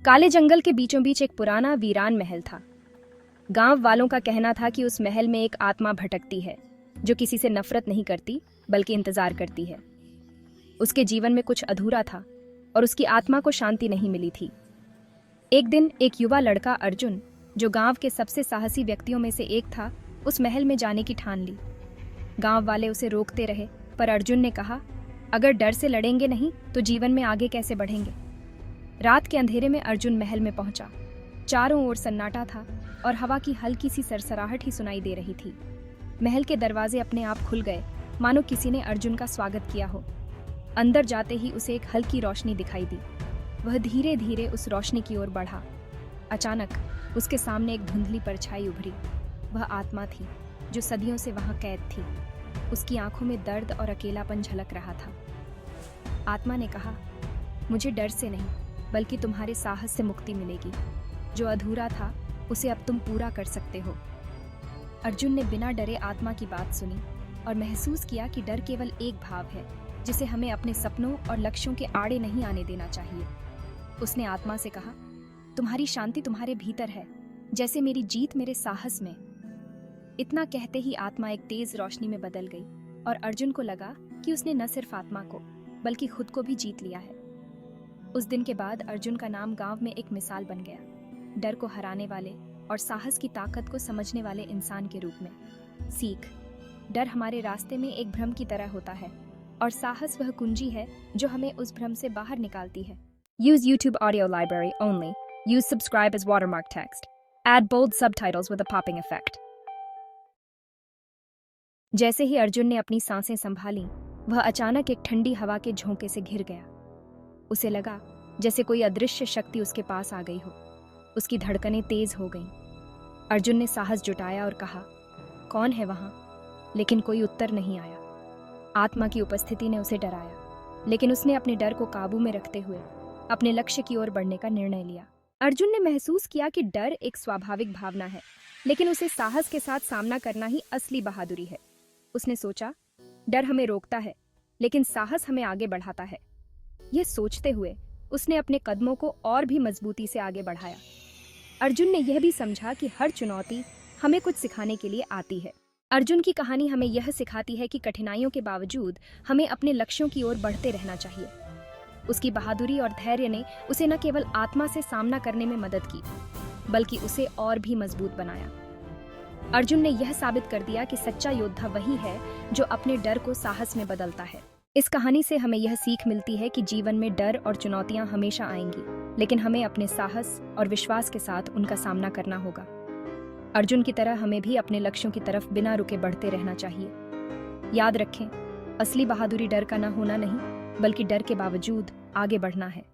काले जंगल के बीचों बीच एक पुराना वीरान महल था। गांव वालों का कहना था कि उस महल में एक आत्मा भटकती है जो किसी से नफरत नहीं करती बल्कि इंतजार करती है। उसके जीवन में कुछ अधूरा था और उसकी आत्मा को शांति नहीं मिली थी। एक दिन एक युवा लड़का अर्जुन, जो गांव के सबसे साहसी व्यक्तियों में से एक था, उस महल में जाने की ठान ली। गांव वाले उसे रोकते रहे, पर अर्जुन ने कहा, अगर डर से लड़ेंगे नहीं तो जीवन में आगे कैसे बढ़ेंगे। रात के अंधेरे में अर्जुन महल में पहुंचा। चारों ओर सन्नाटा था और हवा की हल्की सी सरसराहट ही सुनाई दे रही थी। महल के दरवाजे अपने आप खुल गए, मानो किसी ने अर्जुन का स्वागत किया हो। अंदर जाते ही उसे एक हल्की रोशनी दिखाई दी। वह धीरे धीरे उस रोशनी की ओर बढ़ा। अचानक उसके सामने एक धुंधली परछाई उभरी। वह आत्मा थी जो सदियों से वहां कैद थी। उसकी आंखों में दर्द और अकेलापन झलक रहा था। आत्मा ने कहा, मुझे डर से नहीं बल्कि तुम्हारे साहस से मुक्ति मिलेगी। जो अधूरा था उसे अब तुम पूरा कर सकते हो। अर्जुन ने बिना डरे आत्मा की बात सुनी और महसूस किया कि डर केवल एक भाव है जिसे हमें अपने सपनों और लक्ष्यों के आड़े नहीं आने देना चाहिए। उसने आत्मा से कहा, तुम्हारी शांति तुम्हारे भीतर है, जैसे मेरी जीत मेरे साहस में। इतना कहते ही आत्मा एक तेज रोशनी में बदल गई और अर्जुन को लगा कि उसने न सिर्फ आत्मा को बल्कि खुद को भी जीत लिया है। उस दिन के बाद अर्जुन का नाम गांव में एक मिसाल बन गया, डर को हराने वाले और साहस की ताकत को समझने वाले इंसान के रूप में। सीख: डर हमारे रास्ते में एक भ्रम की तरह होता है और साहस वह कुंजी है जो हमें उस भ्रम से बाहर निकालती है। Use YouTube Audio Library only. Use subscribe as watermark text. Add bold subtitles with a popping effect. जैसे ही अर्जुन ने अपनी सांसें संभाली, वह अचानक एक ठंडी हवा के झोंके से घिर गया। उसे लगा जैसे कोई अदृश्य शक्ति उसके पास आ गई हो। उसकी धड़कनें तेज हो गईं। अर्जुन ने साहस जुटाया और कहा, कौन है वहां? लेकिन कोई उत्तर नहीं आया। आत्मा की उपस्थिति ने उसे डराया, लेकिन उसने अपने डर को काबू में रखते हुए अपने लक्ष्य की ओर बढ़ने का निर्णय लिया। अर्जुन ने महसूस किया कि डर एक स्वाभाविक भावना है, लेकिन उसे साहस के साथ सामना करना ही असली बहादुरी है। उसने सोचा, डर हमें रोकता है, लेकिन साहस हमें आगे बढ़ाता है। यह सोचते हुए उसने अपने कदमों को और भी मजबूती से आगे बढ़ाया। अर्जुन ने यह भी समझा कि हर चुनौती हमें कुछ सिखाने के लिए आती है। अर्जुन की कहानी हमें यह सिखाती है कि कठिनाइयों के बावजूद हमें अपने लक्ष्यों की ओर बढ़ते रहना चाहिए। उसकी बहादुरी और धैर्य ने उसे न केवल आत्मा से सामना करने में मदद की, बल्कि उसे और भी मजबूत बनाया। अर्जुन ने यह साबित कर दिया कि सच्चा योद्धा वही है जो अपने डर को साहस में बदलता है। इस कहानी से हमें यह सीख मिलती है कि जीवन में डर और चुनौतियां हमेशा आएंगी, लेकिन हमें अपने साहस और विश्वास के साथ उनका सामना करना होगा। अर्जुन की तरह हमें भी अपने लक्ष्यों की तरफ बिना रुके बढ़ते रहना चाहिए। याद रखें, असली बहादुरी डर का न होना नहीं, बल्कि डर के बावजूद आगे बढ़ना है।